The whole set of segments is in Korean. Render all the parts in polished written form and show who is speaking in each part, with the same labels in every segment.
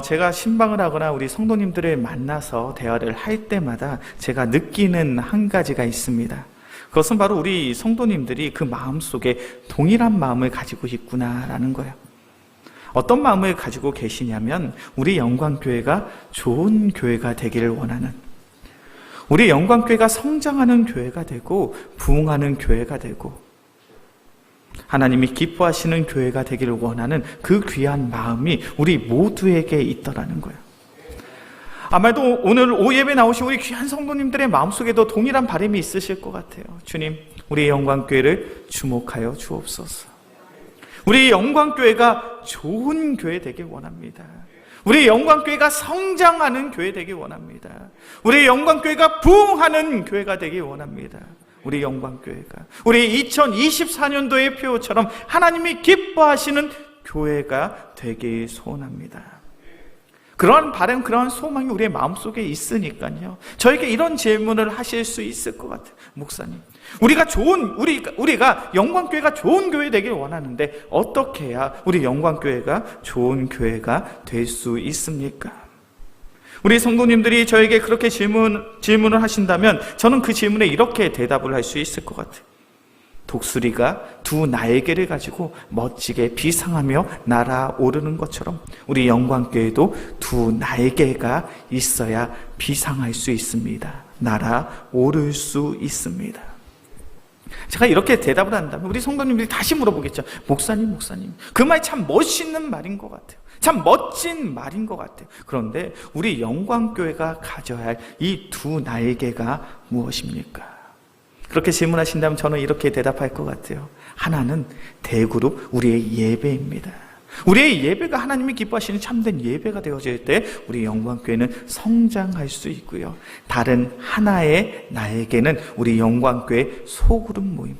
Speaker 1: 제가 신방을 하거나 우리 성도님들을 만나서 대화를 할 때마다 제가 느끼는 한 가지가 있습니다. 그것은 바로 우리 성도님들이 그 마음속에 동일한 마음을 가지고 있구나라는 거예요. 어떤 마음을 가지고 계시냐면 우리 영광교회가 좋은 교회가 되기를 원하는, 우리 영광교회가 성장하는 교회가 되고 부흥하는 교회가 되고 하나님이 기뻐하시는 교회가 되기를 원하는 그 귀한 마음이 우리 모두에게 있더라는 거예요. 아마도 오늘 오예배 나오신 우리 귀한 성도님들의 마음속에도 동일한 바람이 있으실 것 같아요. 주님, 우리 영광교회를 주목하여 주옵소서. 우리 영광교회가 좋은 교회 되길 원합니다. 우리 영광교회가 성장하는 교회 되길 원합니다. 우리 영광교회가 부흥하는 교회가 되길 원합니다. 우리 영광교회가 우리 2024년도의 표처럼 하나님이 기뻐하시는 교회가 되길 소원합니다. 그러한 바람, 그러한 소망이 우리의 마음속에 있으니까요, 저에게 이런 질문을 하실 수 있을 것 같아요. 목사님, 우리가 영광교회가 좋은 교회 되길 원하는데 어떻게 해야 우리 영광교회가 좋은 교회가 될 수 있습니까? 우리 성도님들이 저에게 그렇게 질문을 하신다면 저는 그 질문에 이렇게 대답을 할 수 있을 것 같아요. 독수리가 두 날개를 가지고 멋지게 비상하며 날아오르는 것처럼 우리 영광교회도 두 날개가 있어야 비상할 수 있습니다. 날아오를 수 있습니다. 제가 이렇게 대답을 한다면 우리 성도님들이 다시 물어보겠죠. 목사님, 그 말이 참 멋있는 말인 것 같아요. 참 멋진 말인 것 같아요. 그런데 우리 영광교회가 가져야 할 이 두 날개가 무엇입니까? 그렇게 질문하신다면 저는 이렇게 대답할 것 같아요. 하나는 대그룹 우리의 예배입니다. 우리의 예배가 하나님이 기뻐하시는 참된 예배가 되어질 때 우리 영광교회는 성장할 수 있고요. 다른 하나의 날개는 우리 영광교회 소그룹 모임,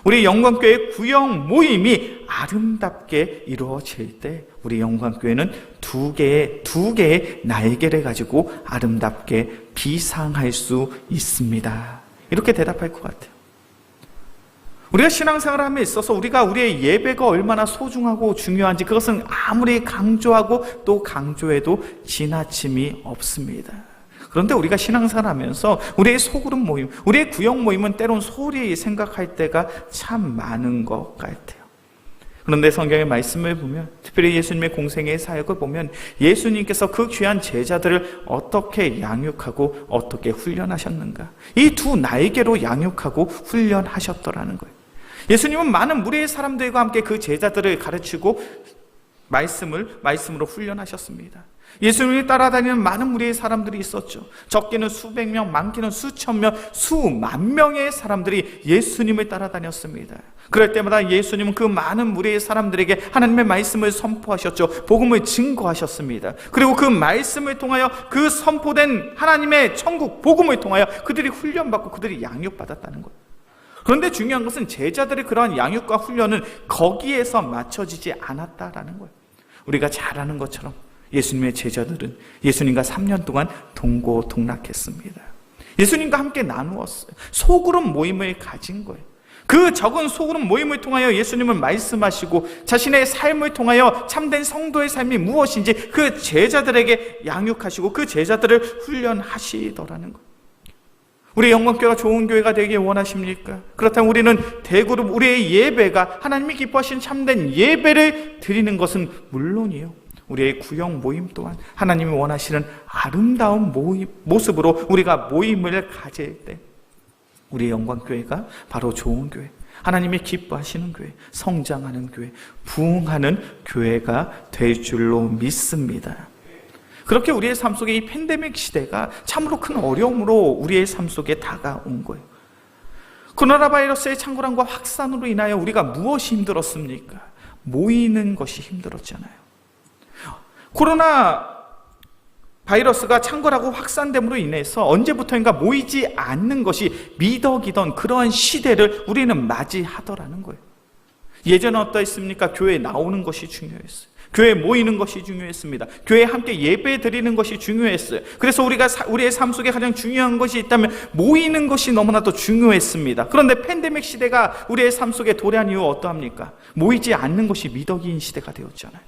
Speaker 1: 우리 영광교회 구역 모임이 아름답게 이루어질 때 우리 영광교회는 두 개의 날개를 가지고 아름답게 비상할 수 있습니다. 이렇게 대답할 것 같아요. 우리가 신앙생활을 함에 있어서 우리의 예배가 얼마나 소중하고 중요한지 그것은 아무리 강조하고 또 강조해도 지나침이 없습니다. 그런데 우리가 신앙생활을 하면서 우리의 소그룹 모임, 우리의 구역 모임은 때론 소홀히 생각할 때가 참 많은 것 같아요. 그런데 성경의 말씀을 보면, 특별히 예수님의 공생의 사역을 보면 예수님께서 그 귀한 제자들을 어떻게 양육하고 어떻게 훈련하셨는가, 이 두 날개로 양육하고 훈련하셨더라는 거예요. 예수님은 많은 무리의 사람들과 함께 그 제자들을 가르치고 말씀으로 훈련하셨습니다. 예수님이 따라다니는 많은 무리의 사람들이 있었죠. 적게는 수백 명, 많게는 수천 명, 수만 명의 사람들이 예수님을 따라다녔습니다. 그럴 때마다 예수님은 그 많은 무리의 사람들에게 하나님의 말씀을 선포하셨죠. 복음을 증거하셨습니다. 그리고 그 말씀을 통하여 그 선포된 하나님의 천국 복음을 통하여 그들이 훈련받고 그들이 양육받았다는 거예요. 그런데 중요한 것은 제자들의 그러한 양육과 훈련은 거기에서 맞춰지지 않았다라는 거예요. 우리가 잘 아는 것처럼 예수님의 제자들은 예수님과 3년 동안 동고동락했습니다. 예수님과 함께 나누었어요. 소그룹 모임을 가진 거예요. 그 적은 소그룹 모임을 통하여 예수님은 말씀하시고 자신의 삶을 통하여 참된 성도의 삶이 무엇인지 그 제자들에게 양육하시고 그 제자들을 훈련하시더라는 거예요. 우리 영광교회가 좋은 교회가 되길 원하십니까? 그렇다면 우리는 대그룹 우리의 예배가 하나님이 기뻐하시는 참된 예배를 드리는 것은 물론이요, 우리의 구역 모임 또한 하나님이 원하시는 아름다운 모습으로 우리가 모임을 가질 때 우리의 영광교회가 바로 좋은 교회, 하나님이 기뻐하시는 교회, 성장하는 교회, 부흥하는 교회가 될 줄로 믿습니다. 그렇게 우리의 삶 속에 이 팬데믹 시대가 참으로 큰 어려움으로 우리의 삶 속에 다가온 거예요. 코로나 바이러스의 창궐함과 확산으로 인하여 우리가 무엇이 힘들었습니까? 모이는 것이 힘들었잖아요. 코로나 바이러스가 창궐하고 확산됨으로 인해서 언제부터인가 모이지 않는 것이 미덕이던 그러한 시대를 우리는 맞이하더라는 거예요. 예전에 어떠했습니까? 교회에 나오는 것이 중요했어요. 교회에 모이는 것이 중요했습니다. 교회에 함께 예배 드리는 것이 중요했어요. 그래서 우리의 삶 속에 가장 중요한 것이 있다면 모이는 것이 너무나도 중요했습니다. 그런데 팬데믹 시대가 우리의 삶 속에 도래한 이후 어떠합니까? 모이지 않는 것이 미덕인 시대가 되었잖아요.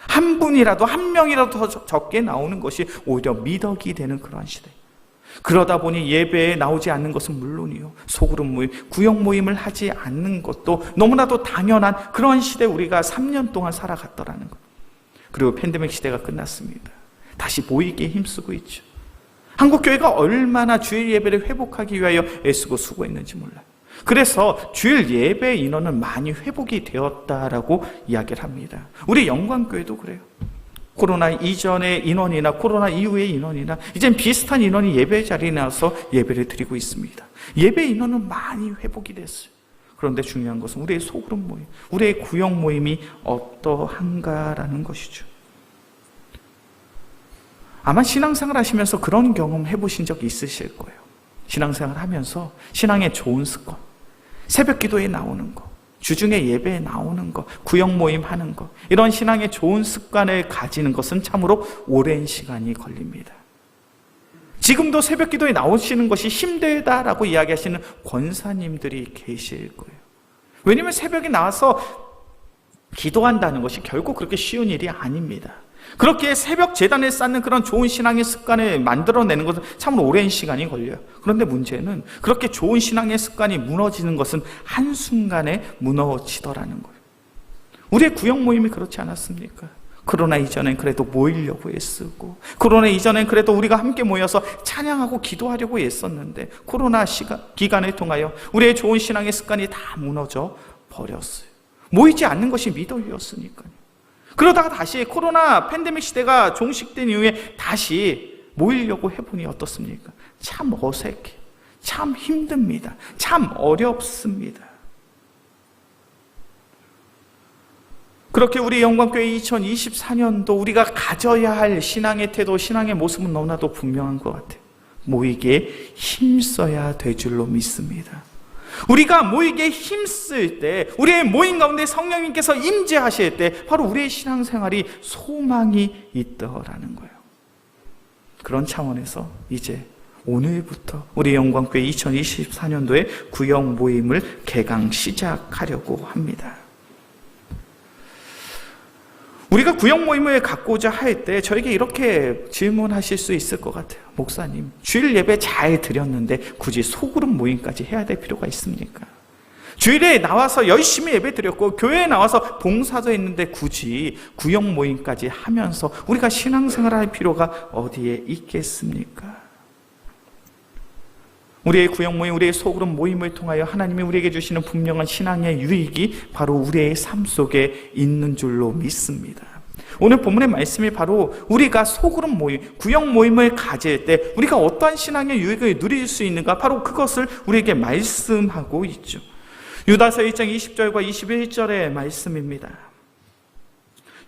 Speaker 1: 한 분이라도, 한 명이라도 더 적게 나오는 것이 오히려 미덕이 되는 그러한 시대. 그러다 보니 예배에 나오지 않는 것은 물론이요, 소그룹 모임, 구역 모임을 하지 않는 것도 너무나도 당연한 그런 시대에 우리가 3년 동안 살아갔더라는 것. 그리고 팬데믹 시대가 끝났습니다. 다시 모이기에 힘쓰고 있죠. 한국교회가 얼마나 주일 예배를 회복하기 위하여 애쓰고 수고했는지 몰라요. 그래서 주일 예배 인원은 많이 회복이 되었다라고 이야기를 합니다. 우리 영광교회도 그래요. 코로나 이전의 인원이나 코로나 이후의 인원이나 이젠 비슷한 인원이 예배 자리에 나와서 예배를 드리고 있습니다. 예배 인원은 많이 회복이 됐어요. 그런데 중요한 것은 우리의 소그룹 모임, 우리의 구역 모임이 어떠한가라는 것이죠. 아마 신앙생활 하시면서 그런 경험 해보신 적 있으실 거예요. 신앙생활 하면서 신앙의 좋은 습관, 새벽 기도에 나오는 거, 주중에 예배에 나오는 거, 구역 모임 하는 거, 이런 신앙의 좋은 습관을 가지는 것은 참으로 오랜 시간이 걸립니다. 지금도 새벽 기도에 나오시는 것이 힘들다라고 이야기하시는 권사님들이 계실 거예요. 왜냐하면 새벽에 나와서 기도한다는 것이 결국 그렇게 쉬운 일이 아닙니다. 그렇게 새벽 제단을 쌓는 그런 좋은 신앙의 습관을 만들어내는 것은 참으로 오랜 시간이 걸려요. 그런데 문제는 그렇게 좋은 신앙의 습관이 무너지는 것은 한순간에 무너지더라는 거예요. 우리의 구역 모임이 그렇지 않았습니까? 코로나 이전엔 그래도 모이려고 애쓰고, 코로나 이전엔 그래도 우리가 함께 모여서 찬양하고 기도하려고 애썼는데, 코로나 기간을 통하여 우리의 좋은 신앙의 습관이 다 무너져 버렸어요. 모이지 않는 것이 미덕이었으니까요. 그러다가 다시 코로나 팬데믹 시대가 종식된 이후에 다시 모이려고 해보니 어떻습니까? 참 어색해, 참 힘듭니다, 참 어렵습니다. 그렇게 우리 영광교회 2024년도 우리가 가져야 할 신앙의 태도, 신앙의 모습은 너무나도 분명한 것 같아요. 모이기에 힘써야 될 줄로 믿습니다. 우리가 모이기에 힘쓸 때, 우리의 모임 가운데 성령님께서 임재하실 때 바로 우리의 신앙생활이 소망이 있더라는 거예요. 그런 차원에서 이제 오늘부터 우리 영광교회 2024년도에 구역 모임을 개강 시작하려고 합니다. 우리가 구역 모임을 갖고자 할 때 저에게 이렇게 질문하실 수 있을 것 같아요. 목사님, 주일 예배 잘 드렸는데 굳이 소그룹 모임까지 해야 될 필요가 있습니까? 주일에 나와서 열심히 예배 드렸고 교회에 나와서 봉사도 했는데 굳이 구역 모임까지 하면서 우리가 신앙생활을 할 필요가 어디에 있겠습니까? 우리의 구역 모임, 우리의 소그룹 모임을 통하여 하나님이 우리에게 주시는 분명한 신앙의 유익이 바로 우리의 삶 속에 있는 줄로 믿습니다. 오늘 본문의 말씀이 바로 우리가 소그룹 모임, 구역 모임을 가질 때 우리가 어떠한 신앙의 유익을 누릴 수 있는가, 바로 그것을 우리에게 말씀하고 있죠. 유다서 1장 20절과 21절의 말씀입니다.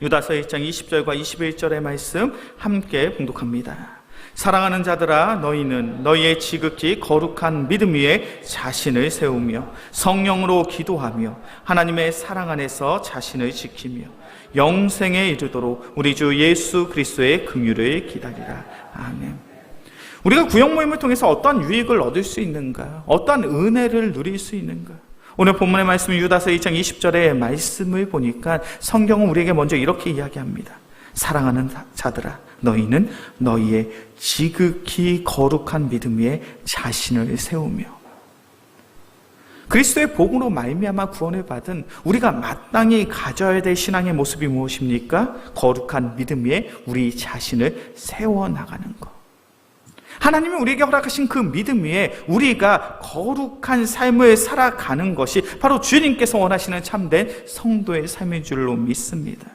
Speaker 1: 유다서 1장 20절과 21절의 말씀 함께 봉독합니다. 사랑하는 자들아, 너희는 너희의 지극히 거룩한 믿음 위에 자신을 세우며 성령으로 기도하며 하나님의 사랑 안에서 자신을 지키며 영생에 이르도록 우리 주 예수 그리스도의 긍휼을 기다리라. 아멘. 우리가 구역 모임을 통해서 어떤 유익을 얻을 수 있는가, 어떤 은혜를 누릴 수 있는가. 오늘 본문의 말씀 유다서 2장 20절의 말씀을 보니까 성경은 우리에게 먼저 이렇게 이야기합니다. 사랑하는 자들아, 너희는 너희의 지극히 거룩한 믿음 위에 자신을 세우며. 그리스도의 복음으로 말미암아 구원을 받은 우리가 마땅히 가져야 될 신앙의 모습이 무엇입니까? 거룩한 믿음 위에 우리 자신을 세워나가는 것. 하나님이 우리에게 허락하신 그 믿음 위에 우리가 거룩한 삶을 살아가는 것이 바로 주님께서 원하시는 참된 성도의 삶인 줄로 믿습니다.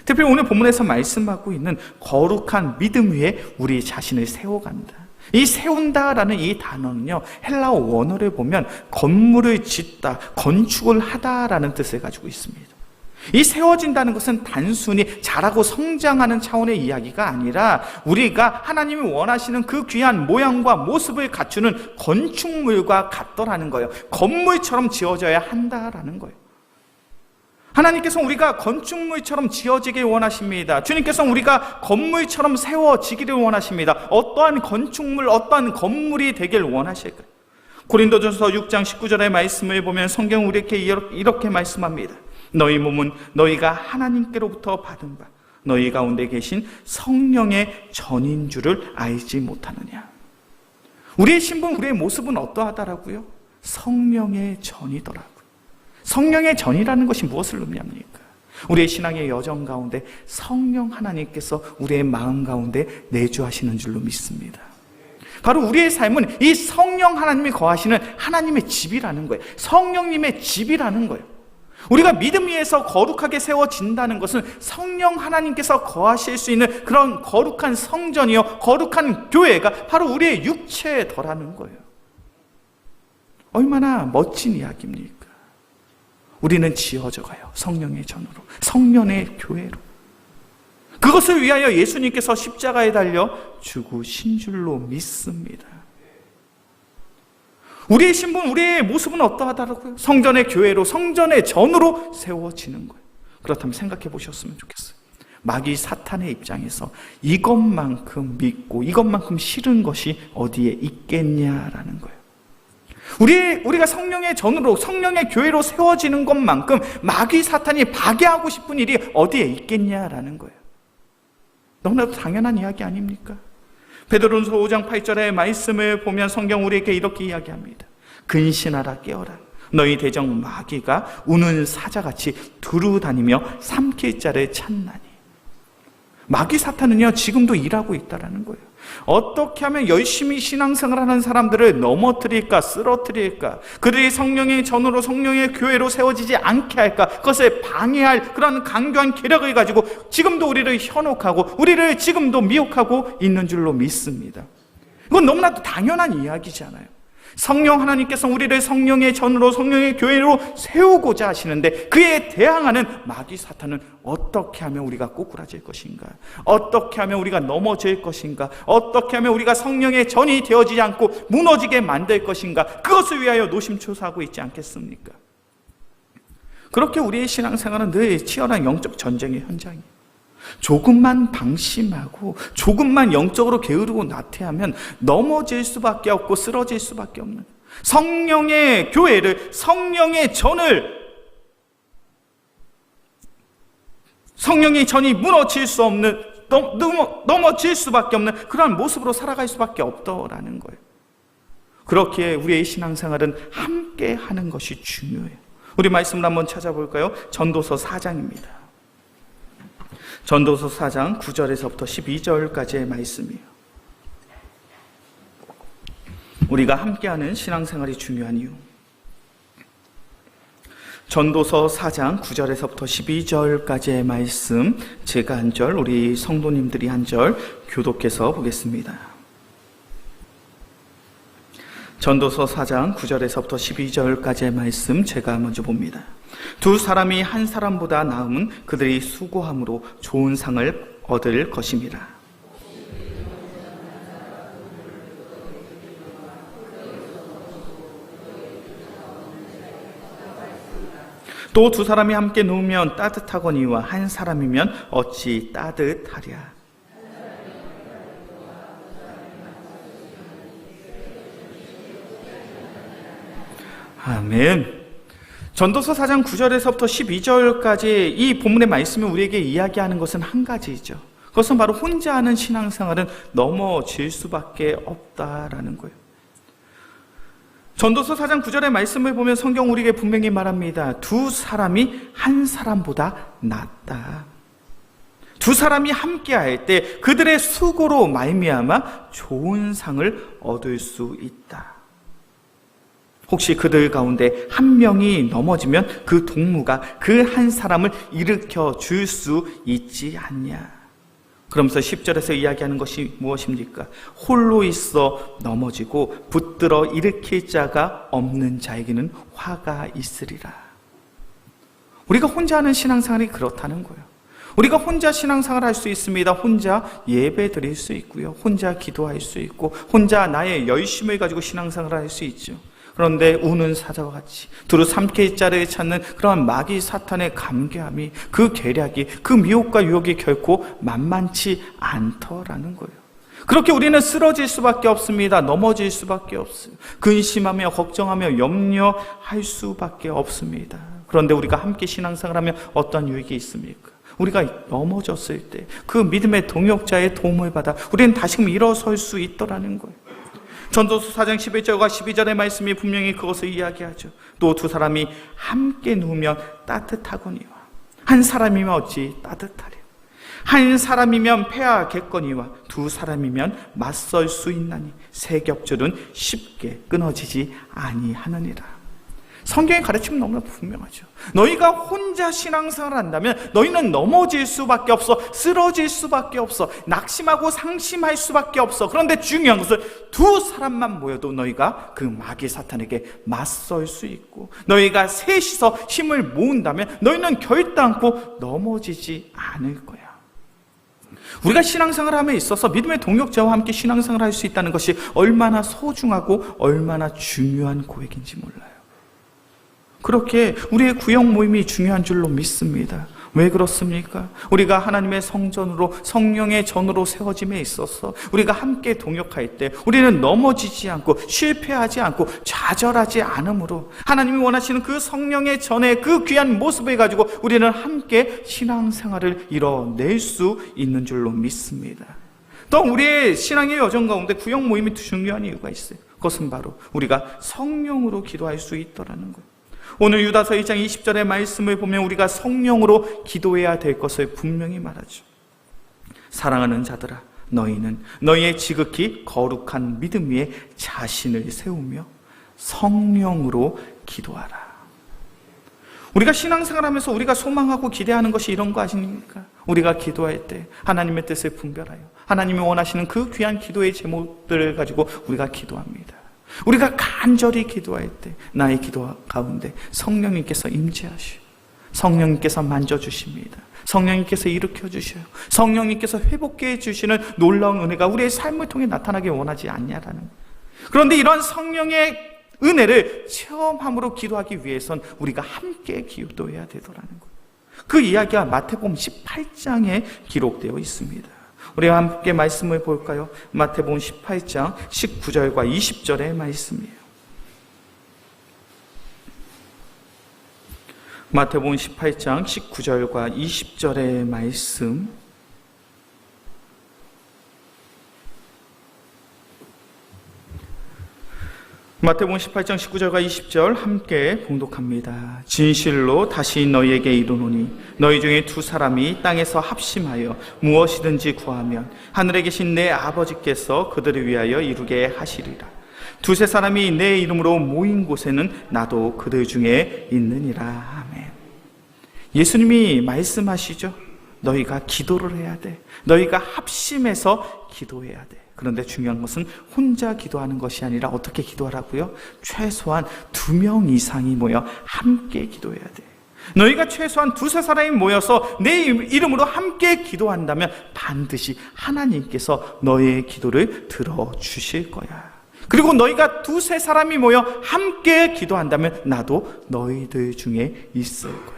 Speaker 1: 특별히 오늘 본문에서 말씀하고 있는 거룩한 믿음 위에 우리 자신을 세워간다. 이 세운다라는 이 단어는요, 헬라어 원어를 보면 건물을 짓다, 건축을 하다라는 뜻을 가지고 있습니다. 이 세워진다는 것은 단순히 자라고 성장하는 차원의 이야기가 아니라 우리가 하나님이 원하시는 그 귀한 모양과 모습을 갖추는 건축물과 같더라는 거예요. 건물처럼 지어져야 한다라는 거예요. 하나님께서 우리가 건축물처럼 지어지길 원하십니다. 주님께서 우리가 건물처럼 세워지기를 원하십니다. 어떠한 건축물, 어떠한 건물이 되길 원하실까요? 고린도전서 6장 19절의 말씀을 보면 성경은 우리에게 이렇게 말씀합니다. 너희 몸은 너희가 하나님께로부터 받은 바 너희 가운데 계신 성령의 전인 줄을 알지 못하느냐. 우리의 신분, 우리의 모습은 어떠하다라고요? 성령의 전이더라고요. 성령의 전이라는 것이 무엇을 의미합니까? 우리의 신앙의 여정 가운데 성령 하나님께서 우리의 마음 가운데 내주하시는 줄로 믿습니다. 바로 우리의 삶은 이 성령 하나님이 거하시는 하나님의 집이라는 거예요. 성령님의 집이라는 거예요. 우리가 믿음 위에서 거룩하게 세워진다는 것은 성령 하나님께서 거하실 수 있는 그런 거룩한 성전이요, 거룩한 교회가 바로 우리의 육체에 덜하는 거예요. 얼마나 멋진 이야기입니까? 우리는 지어져 가요. 성령의 전으로, 성령의 교회로. 그것을 위하여 예수님께서 십자가에 달려 죽으신 줄로 믿습니다. 우리의 신분, 우리의 모습은 어떠하다고요? 성전의 교회로, 성전의 전으로 세워지는 거예요. 그렇다면 생각해 보셨으면 좋겠어요. 마귀 사탄의 입장에서 이것만큼 믿고 이것만큼 싫은 것이 어디에 있겠냐라는 거예요. 우리가 성령의 전으로, 성령의 교회로 세워지는 것만큼 마귀 사탄이 파괴하고 싶은 일이 어디에 있겠냐라는 거예요. 너무나도 당연한 이야기 아닙니까? 베드로전서 5장 8절의 말씀을 보면 성경 우리에게 이렇게 이야기합니다. 근신하라, 깨어라. 너희 대적 마귀가 우는 사자같이 두루다니며 삼킬 자를 찾나니. 마귀 사탄은요, 지금도 일하고 있다는 거예요. 어떻게 하면 열심히 신앙생활하는 사람들을 넘어뜨릴까, 쓰러뜨릴까, 그들이 성령의 전으로, 성령의 교회로 세워지지 않게 할까, 그것을 방해할 그런 강교한 계략을 가지고 지금도 우리를 현혹하고 우리를 지금도 미혹하고 있는 줄로 믿습니다. 이건 너무나도 당연한 이야기잖아요. 성령 하나님께서 우리를 성령의 전으로, 성령의 교회로 세우고자 하시는데 그에 대항하는 마귀 사탄은 어떻게 하면 우리가 꼬꾸라질 것인가? 어떻게 하면 우리가 넘어질 것인가? 어떻게 하면 우리가 성령의 전이 되어지지 않고 무너지게 만들 것인가? 그것을 위하여 노심초사하고 있지 않겠습니까? 그렇게 우리의 신앙생활은 늘 치열한 영적 전쟁의 현장이에요. 조금만 방심하고 조금만 영적으로 게으르고 나태하면 넘어질 수밖에 없고 쓰러질 수밖에 없는, 성령의 교회를, 성령의 전을, 성령의 전이 무너질 수 없는, 넘어질 수밖에 없는 그러한 모습으로 살아갈 수밖에 없더라는 거예요. 그렇기에 우리의 신앙생활은 함께 하는 것이 중요해요. 우리 말씀을 한번 찾아볼까요? 전도서 4장입니다. 전도서 4장 9절에서부터 12절까지의 말씀이에요. 우리가 함께하는 신앙생활이 중요한 이유. 전도서 4장 9절에서부터 12절까지의 말씀, 제가 한 절, 우리 성도님들이 한 절 교독해서 보겠습니다. 전도서 4장 9절에서부터 12절까지의 말씀, 제가 먼저 봅니다. 두 사람이 한 사람보다 나음은 그들이 수고함으로 좋은 상을 얻을 것임이라. 또 두 사람이 함께 누우면 따뜻하거니와 한 사람이면 어찌 따뜻하랴. 아멘. 전도서 4장 9절에서부터 12절까지 이 본문의 말씀이 우리에게 이야기하는 것은 한 가지이죠. 그것은 바로 혼자 하는 신앙생활은 넘어질 수밖에 없다라는 거예요. 전도서 4장 9절의 말씀을 보면 성경 우리에게 분명히 말합니다. 두 사람이 한 사람보다 낫다. 두 사람이 함께할 때 그들의 수고로 말미암아 좋은 상을 얻을 수 있다. 혹시 그들 가운데 한 명이 넘어지면 그 동무가 그 한 사람을 일으켜 줄 수 있지 않냐. 그러면서 10절에서 이야기하는 것이 무엇입니까? 홀로 있어 넘어지고 붙들어 일으킬 자가 없는 자에게는 화가 있으리라. 우리가 혼자 하는 신앙생활이 그렇다는 거예요. 우리가 혼자 신앙생활을 할 수 있습니다. 혼자 예배 드릴 수 있고요. 혼자 기도할 수 있고 혼자 나의 열심을 가지고 신앙생활을 할 수 있죠. 그런데 우는 사자와 같이 두루 삼킬 자를 찾는 그러한 마귀 사탄의 감개함이, 그 계략이, 그 미혹과 유혹이 결코 만만치 않더라는 거예요. 그렇게 우리는 쓰러질 수밖에 없습니다. 넘어질 수밖에 없어요. 근심하며 걱정하며 염려할 수밖에 없습니다. 그런데 우리가 함께 신앙생활하면 어떤 유익이 있습니까? 우리가 넘어졌을 때 그 믿음의 동역자의 도움을 받아 우리는 다시금 일어설 수 있더라는 거예요. 전도서 4장 11절과 12절의 말씀이 분명히 그것을 이야기하죠. 또 두 사람이 함께 누우면 따뜻하거니와 한 사람이면 어찌 따뜻하랴. 한 사람이면 패하겠거니와 두 사람이면 맞설 수 있나니 세 겹줄은 쉽게 끊어지지 아니하느니라. 성경의 가르침은 너무나 분명하죠. 너희가 혼자 신앙생활을 한다면 너희는 넘어질 수밖에 없어. 쓰러질 수밖에 없어. 낙심하고 상심할 수밖에 없어. 그런데 중요한 것은 두 사람만 모여도 너희가 그 마귀 사탄에게 맞설 수 있고, 너희가 셋이서 힘을 모은다면 너희는 결단코 넘어지지 않을 거야. 우리가 신앙생활을 함에 있어서 믿음의 동역자와 함께 신앙생활을 할 수 있다는 것이 얼마나 소중하고 얼마나 중요한 고백인지 몰라요. 그렇게 우리의 구역 모임이 중요한 줄로 믿습니다. 왜 그렇습니까? 우리가 하나님의 성전으로, 성령의 전으로 세워짐에 있어서 우리가 함께 동역할 때 우리는 넘어지지 않고 실패하지 않고 좌절하지 않으므로 하나님이 원하시는 그 성령의 전의 그 귀한 모습을 가지고 우리는 함께 신앙생활을 이뤄낼 수 있는 줄로 믿습니다. 또 우리의 신앙의 여정 가운데 구역 모임이 중요한 이유가 있어요. 그것은 바로 우리가 성령으로 기도할 수 있더라는 거예요. 오늘 유다서 1장 20절의 말씀을 보면 우리가 성령으로 기도해야 될 것을 분명히 말하죠. 사랑하는 자들아, 너희는 너희의 지극히 거룩한 믿음 위에 자신을 세우며 성령으로 기도하라. 우리가 신앙생활하면서 우리가 소망하고 기대하는 것이 이런 거 아십니까? 우리가 기도할 때 하나님의 뜻을 분별하여 하나님이 원하시는 그 귀한 기도의 제목들을 가지고 우리가 기도합니다. 우리가 간절히 기도할 때 나의 기도 가운데 성령님께서 임재하시고 성령님께서 만져주십니다. 성령님께서 일으켜주셔요. 성령님께서 회복해 주시는 놀라운 은혜가 우리의 삶을 통해 나타나길 원하지 않냐라는 거예요. 그런데 이런 성령의 은혜를 체험함으로 기도하기 위해선 우리가 함께 기도해야 되더라는 거예요. 그 이야기가 마태복음 18장에 기록되어 있습니다. 우리와 함께 말씀을 볼까요? 마태복음 18장 19절과 20절의 말씀이에요. 마태복음 18장 19절과 20절의 말씀. 마태복음 18장 19절과 20절 함께 봉독합니다. 진실로 다시 너희에게 이르노니 너희 중에 두 사람이 땅에서 합심하여 무엇이든지 구하면 하늘에 계신 내 아버지께서 그들을 위하여 이루게 하시리라. 두세 사람이 내 이름으로 모인 곳에는 나도 그들 중에 있느니라. 아멘. 예수님이 말씀하시죠. 너희가 기도를 해야 돼. 너희가 합심해서 기도해야 돼. 그런데 중요한 것은 혼자 기도하는 것이 아니라 어떻게 기도하라고요? 최소한 2명 이상이 모여 함께 기도해야 돼. 너희가 최소한 두세 사람이 모여서 내 이름으로 함께 기도한다면 반드시 하나님께서 너의 기도를 들어주실 거야. 그리고 너희가 두세 사람이 모여 함께 기도한다면 나도 너희들 중에 있을 거야.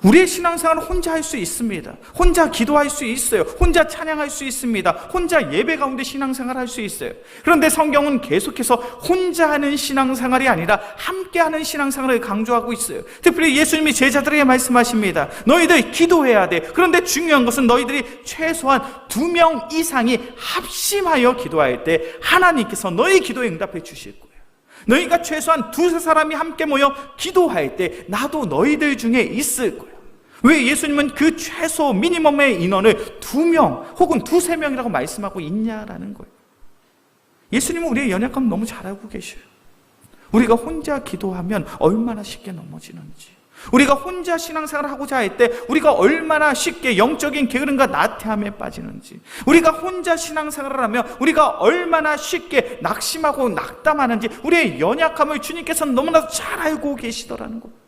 Speaker 1: 우리의 신앙생활은 혼자 할 수 있습니다. 혼자 기도할 수 있어요. 혼자 찬양할 수 있습니다. 혼자 예배 가운데 신앙생활 할 수 있어요. 그런데 성경은 계속해서 혼자 하는 신앙생활이 아니라 함께하는 신앙생활을 강조하고 있어요. 특별히 예수님이 제자들에게 말씀하십니다. 너희들 기도해야 돼. 그런데 중요한 것은 너희들이 최소한 2명 이상이 합심하여 기도할 때 하나님께서 너희 기도에 응답해 주실 거예요. 너희가 최소한 두세 사람이 함께 모여 기도할 때 나도 너희들 중에 있을 거예요. 왜 예수님은 그 최소 미니멈의 인원을 2명 혹은 2~3명이라고 말씀하고 있냐라는 거예요. 예수님은 우리의 연약함을 너무 잘 알고 계셔요. 우리가 혼자 기도하면 얼마나 쉽게 넘어지는지, 우리가 혼자 신앙생활을 하고자 할 때 우리가 얼마나 쉽게 영적인 게으름과 나태함에 빠지는지, 우리가 혼자 신앙생활을 하면 우리가 얼마나 쉽게 낙심하고 낙담하는지 우리의 연약함을 주님께서는 너무나 잘 알고 계시더라는 거예요.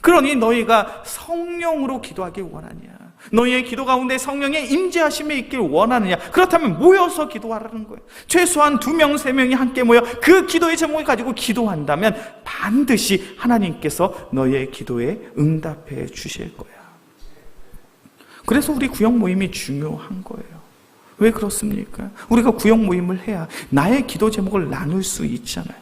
Speaker 1: 그러니 너희가 성령으로 기도하길 원하냐? 너희의 기도 가운데 성령의 임재하심이 있길 원하느냐? 그렇다면 모여서 기도하라는 거예요. 최소한 2명, 3명이 함께 모여 그 기도의 제목을 가지고 기도한다면 반드시 하나님께서 너희의 기도에 응답해 주실 거야. 그래서 우리 구역 모임이 중요한 거예요. 왜 그렇습니까? 우리가 구역 모임을 해야 나의 기도 제목을 나눌 수 있잖아요.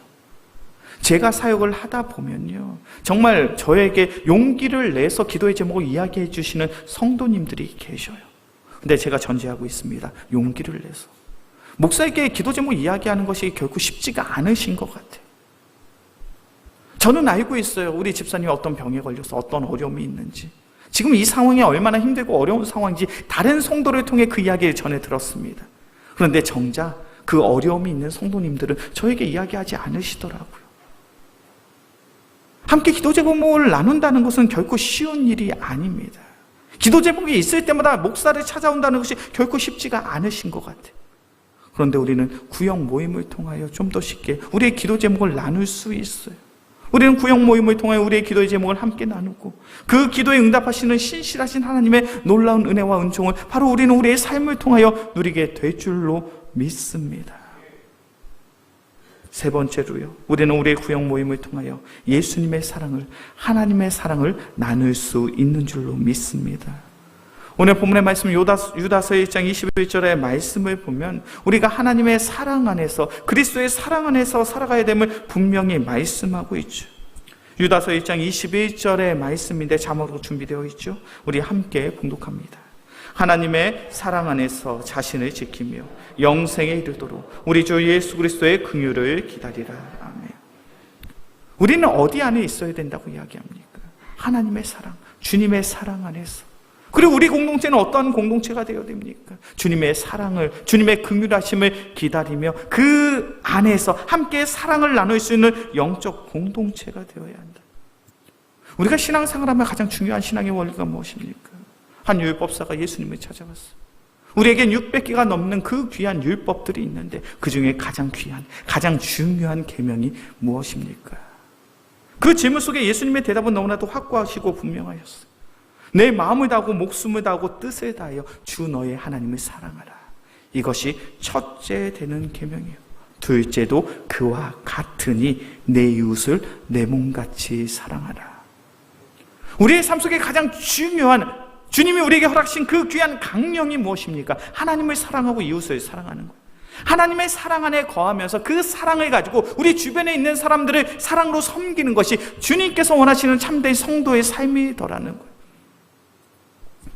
Speaker 1: 제가 사역을 하다 보면요, 정말 저에게 용기를 내서 기도의 제목을 이야기해 주시는 성도님들이 계셔요. 근데 제가 전제하고 있습니다. 용기를 내서. 목사에게 기도 제목 이야기하는 것이 결코 쉽지가 않으신 것 같아요. 저는 알고 있어요. 우리 집사님이 어떤 병에 걸려서 어떤 어려움이 있는지, 지금 이 상황이 얼마나 힘들고 어려운 상황인지 다른 성도를 통해 그 이야기를 전해 들었습니다. 그런데 정작 그 어려움이 있는 성도님들은 저에게 이야기하지 않으시더라고요. 함께 기도 제목을 나눈다는 것은 결코 쉬운 일이 아닙니다. 기도 제목이 있을 때마다 목사를 찾아온다는 것이 결코 쉽지가 않으신 것 같아요. 그런데 우리는 구역 모임을 통하여 좀 더 쉽게 우리의 기도 제목을 나눌 수 있어요. 우리는 구역 모임을 통하여 우리의 기도의 제목을 함께 나누고, 그 기도에 응답하시는 신실하신 하나님의 놀라운 은혜와 은총을 바로 우리는 우리의 삶을 통하여 누리게 될 줄로 믿습니다. 세 번째로요, 우리는 우리의 구역 모임을 통하여 예수님의 사랑을, 하나님의 사랑을 나눌 수 있는 줄로 믿습니다. 오늘 본문의 말씀 유다서 1장 21절의 말씀을 보면 우리가 하나님의 사랑 안에서, 그리스도의 사랑 안에서 살아가야 됨을 분명히 말씀하고 있죠. 유다서 1장 21절의 말씀인데 자막으로 준비되어 있죠. 우리 함께 봉독합니다. 하나님의 사랑 안에서 자신을 지키며 영생에 이르도록 우리 주 예수 그리스도의 긍휼을 기다리라. 아멘. 우리는 어디 안에 있어야 된다고 이야기합니까? 하나님의 사랑, 주님의 사랑 안에서. 그리고 우리 공동체는 어떠한 공동체가 되어야 됩니까? 주님의 사랑을, 주님의 긍휼하심을 기다리며 그 안에서 함께 사랑을 나눌 수 있는 영적 공동체가 되어야 한다. 우리가 신앙생활하면 가장 중요한 신앙의 원리가 무엇입니까? 한 율법사가 예수님을 찾아갔어요. 우리에겐 600개가 넘는 그 귀한 율법들이 있는데 그 중에 가장 귀한, 가장 중요한 계명이 무엇입니까? 그 질문 속에 예수님의 대답은 너무나도 확고하시고 분명하였어요. 내 마음을 다하고 목숨을 다하고 뜻을 다하여 주 너의 하나님을 사랑하라. 이것이 첫째 되는 계명이요, 둘째도 그와 같으니 내 이웃을 내 몸같이 사랑하라. 우리의 삶 속에 가장 중요한, 주님이 우리에게 허락하신 그 귀한 강령이 무엇입니까? 하나님을 사랑하고 이웃을 사랑하는 거예요. 하나님의 사랑 안에 거하면서 그 사랑을 가지고 우리 주변에 있는 사람들을 사랑으로 섬기는 것이 주님께서 원하시는 참된 성도의 삶이더라는 거예요.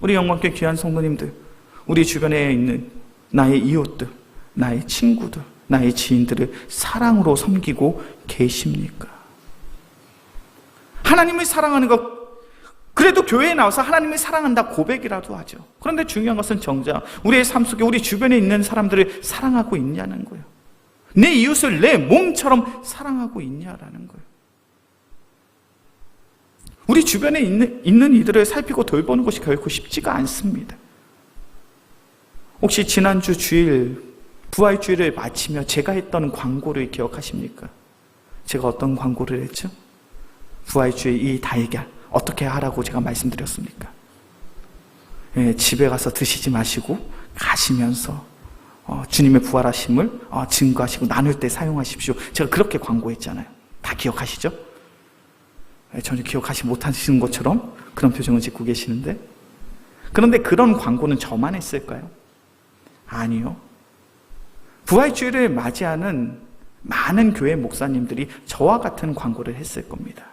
Speaker 1: 우리 영광교회 귀한 성도님들, 우리 주변에 있는 나의 이웃들, 나의 친구들, 나의 지인들을 사랑으로 섬기고 계십니까? 하나님을 사랑하는 것, 그래도 교회에 나와서 하나님을 사랑한다 고백이라도 하죠. 그런데 중요한 것은 정작 우리의 삶 속에 우리 주변에 있는 사람들을 사랑하고 있냐는 거예요. 내 이웃을 내 몸처럼 사랑하고 있냐라는 거예요. 우리 주변에 있는 이들을 살피고 돌보는 것이 결코 쉽지가 않습니다. 혹시 지난주 주일, 부활주일을 마치며 제가 했던 광고를 기억하십니까? 제가 어떤 광고를 했죠? 부활주일 이 달걀 어떻게 하라고 제가 말씀드렸습니까? 집에 가서 드시지 마시고 가시면서 주님의 부활하심을 증거하시고 나눌 때 사용하십시오. 제가 그렇게 광고했잖아요. 다 기억하시죠? 전혀 기억하지 못하시는 것처럼 그런 표정을 짓고 계시는데, 그런데 그런 광고는 저만 했을까요? 아니요. 부활주일을 맞이하는 많은 교회 목사님들이 저와 같은 광고를 했을 겁니다.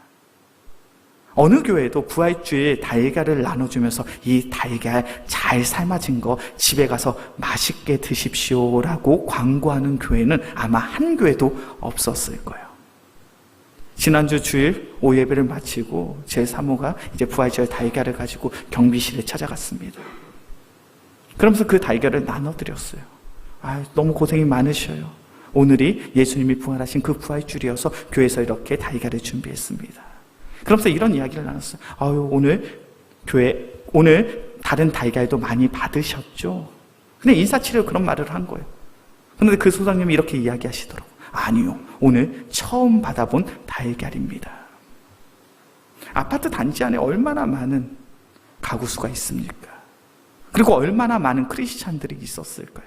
Speaker 1: 어느 교회도 부활주일 달걀을 나눠주면서 이 달걀 잘 삶아진 거 집에 가서 맛있게 드십시오라고 광고하는 교회는 아마 한 교회도 없었을 거예요. 지난주 주일 오예배를 마치고 제 사모가 이제 부활절 달걀을 가지고 경비실에 찾아갔습니다. 그러면서 그 달걀을 나눠드렸어요. 너무 고생이 많으셔요. 오늘이 예수님이 부활하신 그 부활주일이어서 교회에서 이렇게 달걀을 준비했습니다. 그러면서 이런 이야기를 나눴어요. 오늘 다른 달걀도 많이 받으셨죠? 근데 인사치레로 그런 말을 한 거예요. 그런데 그 소장님이 이렇게 이야기하시더라고요. 아니요, 오늘 처음 받아본 달걀입니다. 아파트 단지 안에 얼마나 많은 가구 수가 있습니까? 그리고 얼마나 많은 크리스찬들이 있었을까요?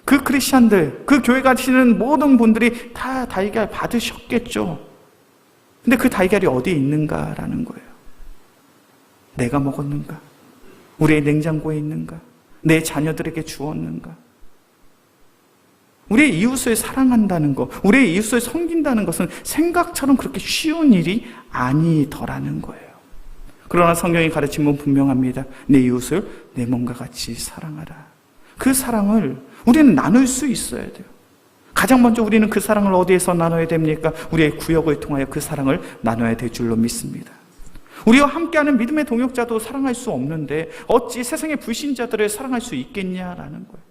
Speaker 1: 그 크리스찬들, 그 교회 가시는 모든 분들이 다 달걀 받으셨겠죠. 근데 그 달걀이 어디에 있는가라는 거예요. 내가 먹었는가? 우리의 냉장고에 있는가? 내 자녀들에게 주었는가? 우리의 이웃을 사랑한다는 것, 우리의 이웃을 섬긴다는 것은 생각처럼 그렇게 쉬운 일이 아니더라는 거예요. 그러나 성경의 가르침은 분명합니다. 내 이웃을 내 몸과 같이 사랑하라. 그 사랑을 우리는 나눌 수 있어야 돼요. 가장 먼저 우리는 그 사랑을 어디에서 나눠야 됩니까? 우리의 구역을 통하여 그 사랑을 나눠야 될 줄로 믿습니다. 우리와 함께하는 믿음의 동역자도 사랑할 수 없는데 어찌 세상의 불신자들을 사랑할 수 있겠냐라는 거예요.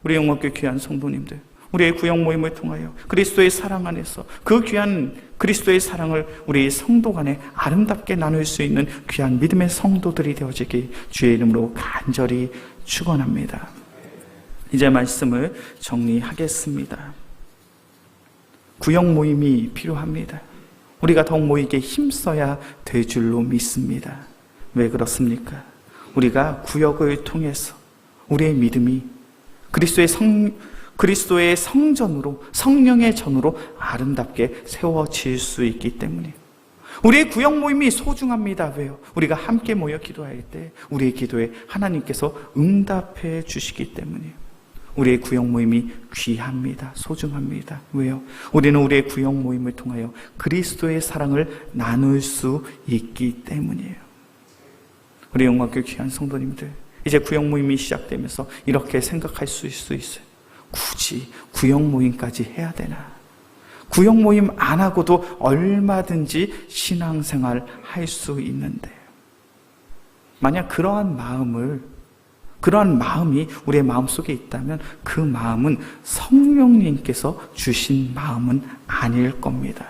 Speaker 1: 우리 영광교회 귀한 성도님들, 우리의 구역 모임을 통하여 그리스도의 사랑 안에서 그 귀한 그리스도의 사랑을 우리 성도 간에 아름답게 나눌 수 있는 귀한 믿음의 성도들이 되어지길 주의 이름으로 간절히 축원합니다. 이제 말씀을 정리하겠습니다. 구역 모임이 필요합니다. 우리가 더욱 모이게 힘써야 될 줄로 믿습니다. 왜 그렇습니까? 우리가 구역을 통해서 우리의 믿음이 그리스도의 성전으로, 성령의 전으로 아름답게 세워질 수 있기 때문에 우리의 구역 모임이 소중합니다. 왜요? 우리가 함께 모여 기도할 때 우리의 기도에 하나님께서 응답해 주시기 때문이에요. 우리의 구역 모임이 귀합니다. 소중합니다. 왜요? 우리는 우리의 구역 모임을 통하여 그리스도의 사랑을 나눌 수 있기 때문이에요. 우리 영광교회 귀한 성도님들, 이제 구역 모임이 시작되면서 이렇게 생각할 수 있어요. 굳이 구역 모임까지 해야 되나? 구역 모임 안 하고도 얼마든지 신앙생활 할 수 있는데, 만약 그러한 마음이 우리의 마음속에 있다면 그 마음은 성령님께서 주신 마음은 아닐 겁니다.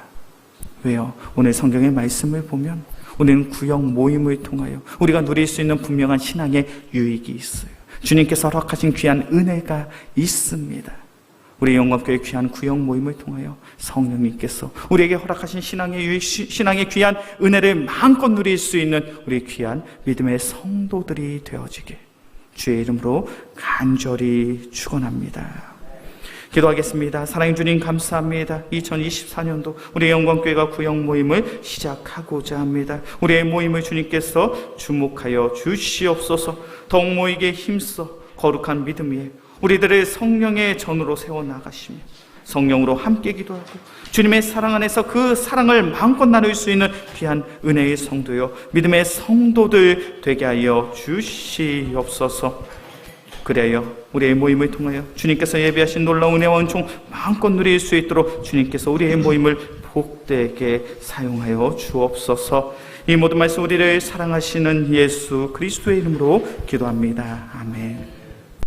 Speaker 1: 왜요? 오늘 성경의 말씀을 보면 우리는 구역 모임을 통하여 우리가 누릴 수 있는 분명한 신앙의 유익이 있어요. 주님께서 허락하신 귀한 은혜가 있습니다. 우리 영광교회 귀한 구역 모임을 통하여 성령님께서 우리에게 허락하신 신앙의 유익, 신앙의 귀한 은혜를 마음껏 누릴 수 있는 우리 귀한 믿음의 성도들이 되어지게 주의 이름으로 간절히 축원합니다. 기도하겠습니다. 사랑의 주님 감사합니다. 2024년도 우리 영광교회가 구역 모임을 시작하고자 합니다. 우리의 모임을 주님께서 주목하여 주시옵소서. 더욱 모이게 힘써 거룩한 믿음 위에 우리들을 성령의 전으로 세워나가시며 성령으로 함께 기도하고 주님의 사랑 안에서 그 사랑을 마음껏 나눌 수 있는 귀한 은혜의 성도요 믿음의 성도들 되게 하여 주시옵소서. 그래요, 우리의 모임을 통하여 주님께서 예비하신 놀라운 은혜와 은총 마음껏 누릴 수 있도록 주님께서 우리의 모임을 복되게 사용하여 주옵소서. 이 모든 말씀 우리를 사랑하시는 예수 그리스도의 이름으로 기도합니다. 아멘.